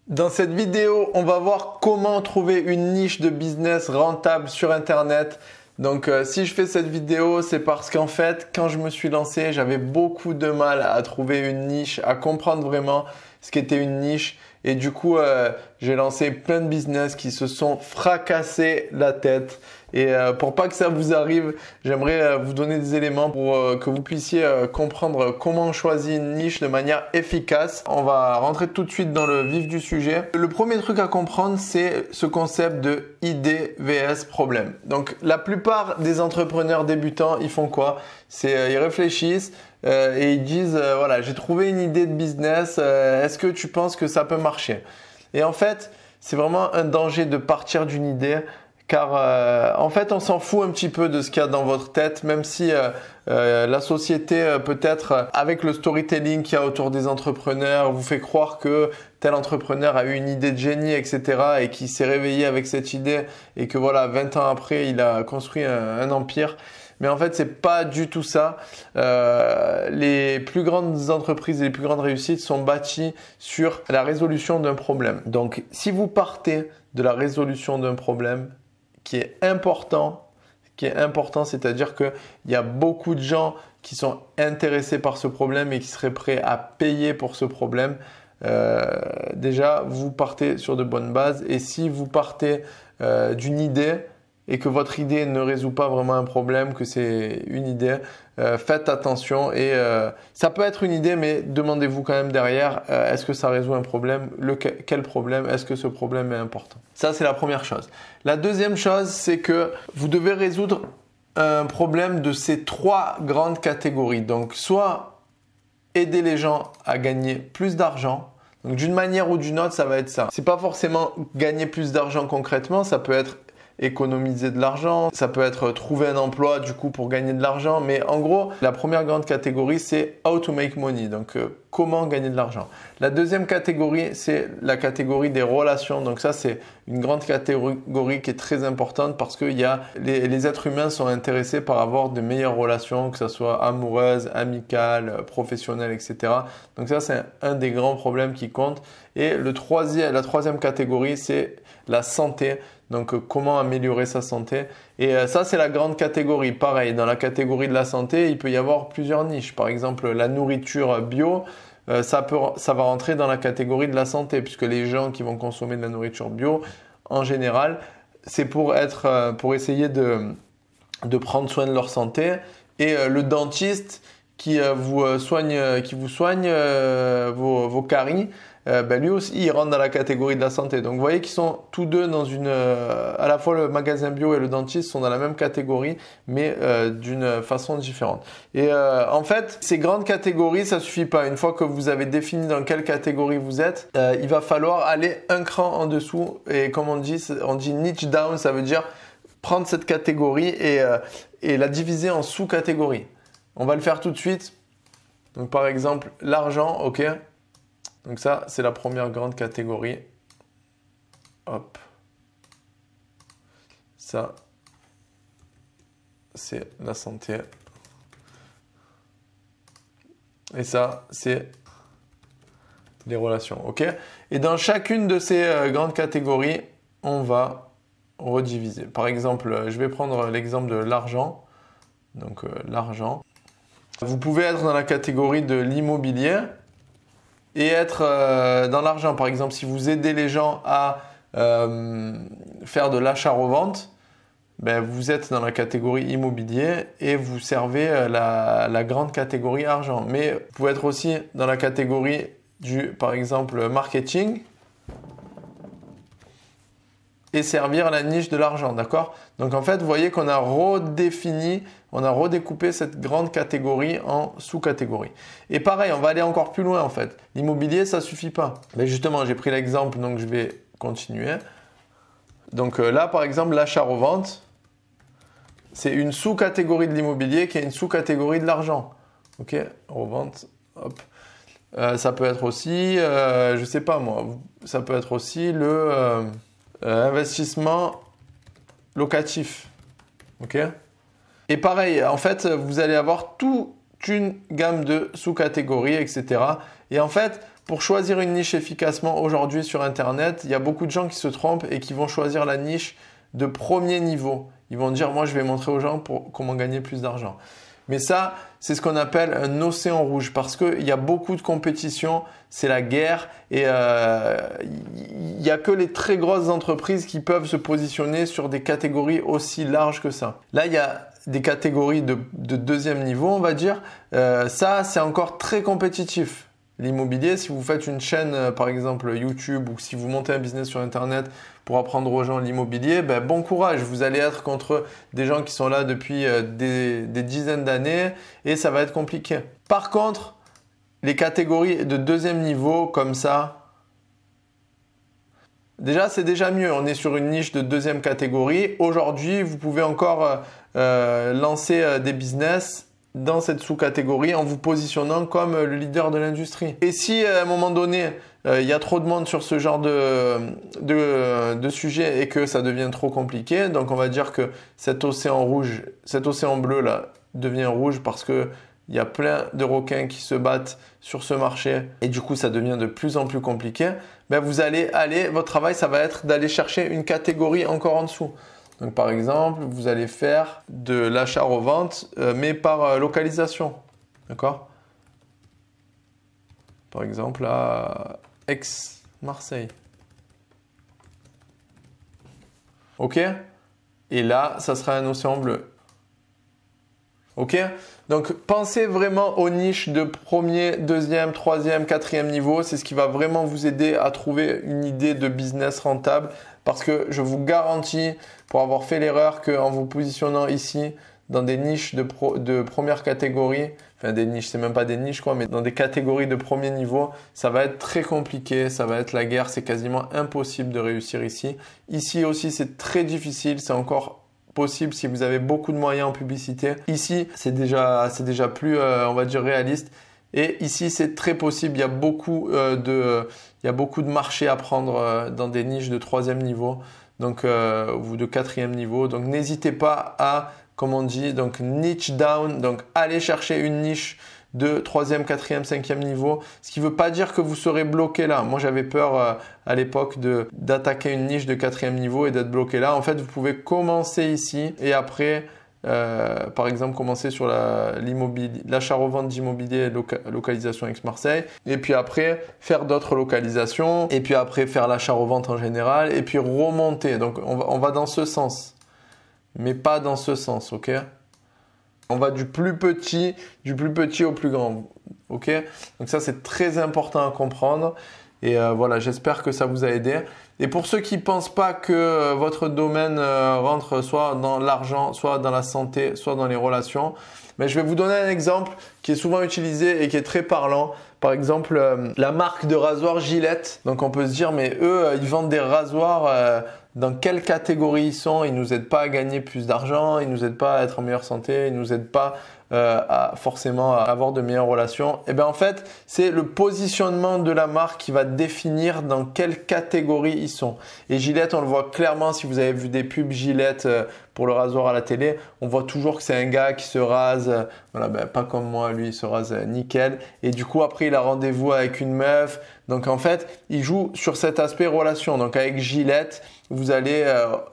Dans cette vidéo, on va voir comment trouver une niche de business rentable sur Internet. Donc si je fais cette vidéo, c'est parce qu'en fait, quand je me suis lancé, j'avais beaucoup de mal à trouver une niche, à comprendre vraiment ce qu'était une niche. Et du coup, j'ai lancé plein de business qui se sont fracassés la tête. Et pour pas que ça vous arrive, j'aimerais vous donner des éléments pour que vous puissiez comprendre comment on choisit une niche de manière efficace. On va rentrer tout de suite dans le vif du sujet. Le premier truc à comprendre, c'est ce concept de idée vs problème. Donc la plupart des entrepreneurs débutants, ils font quoi? Ils réfléchissent et ils disent voilà, j'ai trouvé une idée de business, est-ce que tu penses que ça peut marcher? Et en fait, c'est vraiment un danger de partir d'une idée. Car en fait, on s'en fout un petit peu de ce qu'il y a dans votre tête, même si la société, peut-être avec le storytelling qu'il y a autour des entrepreneurs, vous fait croire que tel entrepreneur a eu une idée de génie, etc. et qui s'est réveillé avec cette idée et que voilà, 20 ans après, il a construit un empire. Mais en fait, c'est pas du tout ça. Les plus grandes entreprises et les plus grandes réussites sont bâties sur la résolution d'un problème. Donc, si vous partez de la résolution d'un problème, qui est important, c'est-à-dire qu'il y a beaucoup de gens qui sont intéressés par ce problème et qui seraient prêts à payer pour ce problème. Déjà, vous partez sur de bonnes bases. Et si vous partez d'une idée et que votre idée ne résout pas vraiment un problème, que c'est une idée, faites attention. Et ça peut être une idée, mais demandez-vous quand même derrière, est-ce que ça résout un problème? Quel problème? Est-ce que ce problème est important? Ça, c'est la première chose. La deuxième chose, c'est que vous devez résoudre un problème de ces trois grandes catégories. Donc, soit aider les gens à gagner plus d'argent. Donc, d'une manière ou d'une autre, ça va être ça. C'est pas forcément gagner plus d'argent concrètement, ça peut être économiser de l'argent, ça peut être trouver un emploi du coup pour gagner de l'argent, mais en gros la première grande catégorie c'est how to make money, donc comment gagner de l'argent. La deuxième catégorie c'est la catégorie des relations, donc ça c'est une grande catégorie qui est très importante parce que les êtres humains sont intéressés par avoir de meilleures relations, que ce soit amoureuses, amicales, professionnelles, etc. Donc ça c'est un des grands problèmes qui compte. Et la troisième catégorie c'est la santé. Donc, comment améliorer sa santé. Et ça, c'est la grande catégorie. Pareil, dans la catégorie de la santé, il peut y avoir plusieurs niches. Par exemple, la nourriture bio, ça va rentrer dans la catégorie de la santé, puisque les gens qui vont consommer de la nourriture bio, en général, c'est pour essayer de prendre soin de leur santé. Et le dentiste qui vous soigne vos caries, lui aussi, il rentre dans la catégorie de la santé. Donc, vous voyez qu'ils sont tous deux dans à la fois le magasin bio et le dentiste sont dans la même catégorie, mais d'une façon différente. Et en fait, ces grandes catégories, ça suffit pas. Une fois que vous avez défini dans quelle catégorie vous êtes, il va falloir aller un cran en dessous. Et comme on dit niche down, ça veut dire prendre cette catégorie et la diviser en sous-catégories. On va le faire tout de suite. Donc, par exemple, l'argent, ok. Donc ça, c'est la première grande catégorie. Hop. Ça, c'est la santé. Et ça, c'est les relations. Ok? Et dans chacune de ces grandes catégories, on va rediviser. Par exemple, je vais prendre l'exemple de l'argent. Donc l'argent. Vous pouvez être dans la catégorie de l'immobilier et être dans l'argent. Par exemple, si vous aidez les gens à faire de l'achat-revente, vous êtes dans la catégorie immobilier et vous servez la grande catégorie argent. Mais vous pouvez être aussi dans la catégorie par exemple, marketing et servir la niche de l'argent, d'accord? Donc en fait, vous voyez qu'on a redécoupé cette grande catégorie en sous-catégories. Et pareil, on va aller encore plus loin en fait. L'immobilier, ça suffit pas. Mais justement, j'ai pris l'exemple, donc je vais continuer. Donc là, par exemple, l'achat-revente, c'est une sous-catégorie de l'immobilier qui est une sous-catégorie de l'argent. Ok, revente, hop. Ça peut être aussi, je sais pas moi, ça peut être aussi le investissement locatif. Ok. Et pareil, en fait, vous allez avoir toute une gamme de sous-catégories, etc. Et en fait, Pour choisir une niche efficacement aujourd'hui sur Internet, il y a beaucoup de gens qui se trompent et qui vont choisir la niche de premier niveau. Ils vont dire, moi, je vais montrer aux gens comment gagner plus d'argent. Mais ça, c'est ce qu'on appelle un océan rouge parce qu'il y a beaucoup de compétition, c'est la guerre et il n'y a que les très grosses entreprises qui peuvent se positionner sur des catégories aussi larges que ça. Là, il y a des catégories de deuxième niveau, on va dire. Ça, c'est encore très compétitif. L'immobilier, si vous faites une chaîne, par exemple YouTube, ou si vous montez un business sur Internet pour apprendre aux gens l'immobilier, ben, bon courage. Vous allez être contre des gens qui sont là depuis des dizaines d'années et ça va être compliqué. Par contre, les catégories de deuxième niveau comme ça, déjà, c'est déjà mieux. On est sur une niche de deuxième catégorie. Aujourd'hui, vous pouvez encore lancer des business dans cette sous-catégorie en vous positionnant comme le leader de l'industrie. Et si à un moment donné, il y a trop de monde sur ce genre de sujet et que ça devient trop compliqué, donc on va dire que cet océan rouge, cet océan bleu là devient rouge parce que il y a plein de requins qui se battent sur ce marché et du coup ça devient de plus en plus compliqué, ben vous allez votre travail ça va être d'aller chercher une catégorie encore en dessous. Donc par exemple, vous allez faire de l'achat-revente, mais par localisation. D'accord? Par exemple, à Aix-Marseille. OK? Et là, ça sera un océan bleu. OK? Donc, pensez vraiment aux niches de premier, deuxième, troisième, quatrième niveau. C'est ce qui va vraiment vous aider à trouver une idée de business rentable. Parce que je vous garantis, pour avoir fait l'erreur qu'en vous positionnant ici, dans des niches de première catégorie, enfin des niches, c'est même pas des niches quoi, mais dans des catégories de premier niveau, ça va être très compliqué, ça va être la guerre, c'est quasiment impossible de réussir ici. Ici aussi, c'est très difficile, c'est encore possible si vous avez beaucoup de moyens en publicité. Ici, c'est déjà plus, on va dire, réaliste. Et ici, c'est très possible. Il y a beaucoup de marchés à prendre dans des niches de troisième niveau, donc ou de quatrième niveau. Donc, n'hésitez pas à, comme on dit, donc niche down. Donc, allez chercher une niche de troisième, quatrième, cinquième niveau. Ce qui ne veut pas dire que vous serez bloqué là. Moi, j'avais peur à l'époque d'attaquer une niche de quatrième niveau et d'être bloqué là. En fait, vous pouvez commencer ici et après, par exemple, commencer sur l'achat-revente d'immobilier localisation Aix-Marseille et puis après faire d'autres localisations et puis après faire l'achat-revente en général et puis remonter. Donc, on va dans ce sens, mais pas dans ce sens, ok? On va du plus petit au plus grand, ok? Donc ça, c'est très important à comprendre. Et voilà, j'espère que ça vous a aidé. Et pour ceux qui ne pensent pas que votre domaine rentre soit dans l'argent, soit dans la santé, soit dans les relations, mais je vais vous donner un exemple qui est souvent utilisé et qui est très parlant. Par exemple, la marque de rasoir Gillette. Donc on peut se dire, mais eux, ils vendent des rasoirs. Dans quelle catégorie ils sont? Ils nous aident pas à gagner plus d'argent, ils nous aident pas à être en meilleure santé, ils nous aident pas forcément à avoir de meilleures relations. Et bien en fait, c'est le positionnement de la marque qui va définir dans quelle catégorie ils sont. Et Gillette, on le voit clairement si vous avez vu des pubs Gillette pour le rasoir à la télé, on voit toujours que c'est un gars qui se rase, voilà, ben, pas comme moi, lui il se rase nickel. Et du coup après il a rendez-vous avec une meuf. Donc en fait, il joue sur cet aspect relation. Donc avec Gillette, vous allez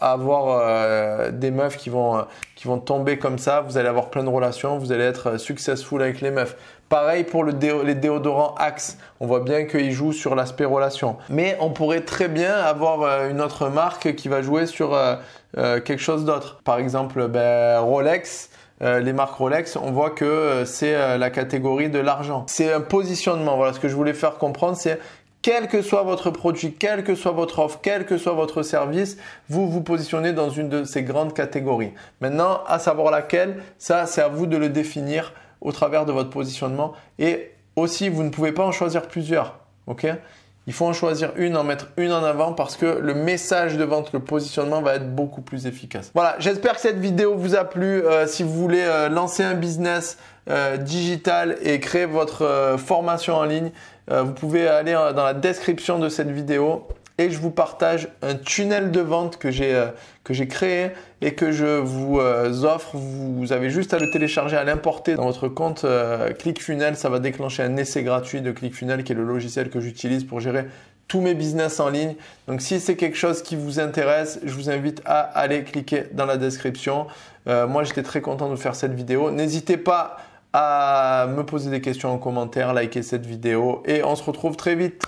avoir des meufs qui vont tomber comme ça. Vous allez avoir plein de relations. Vous allez être successful avec les meufs. Pareil pour les déodorants Axe. On voit bien qu'ils jouent sur l'aspect relation. Mais on pourrait très bien avoir une autre marque qui va jouer sur quelque chose d'autre. Par exemple, Rolex. Les marques Rolex, on voit que c'est la catégorie de l'argent. C'est un positionnement. Voilà, ce que je voulais faire comprendre, c'est quel que soit votre produit, quelle que soit votre offre, quel que soit votre service, vous vous positionnez dans une de ces grandes catégories. Maintenant, à savoir laquelle, ça, c'est à vous de le définir au travers de votre positionnement. Et aussi, vous ne pouvez pas en choisir plusieurs. Ok ? Il faut en choisir une, en mettre une en avant parce que le message de vente, le positionnement va être beaucoup plus efficace. Voilà, j'espère que cette vidéo vous a plu. Si vous voulez lancer un business digital et créer votre formation en ligne, vous pouvez aller dans la description de cette vidéo et je vous partage un tunnel de vente que j'ai créé et que je vous offre. Vous avez juste à le télécharger, à l'importer dans votre compte ClickFunnels. Ça va déclencher un essai gratuit de ClickFunnels qui est le logiciel que j'utilise pour gérer tous mes business en ligne. Donc si c'est quelque chose qui vous intéresse, je vous invite à aller cliquer dans la description. Moi, j'étais très content de faire cette vidéo. N'hésitez pas à me poser des questions en commentaire, liker cette vidéo et on se retrouve très vite.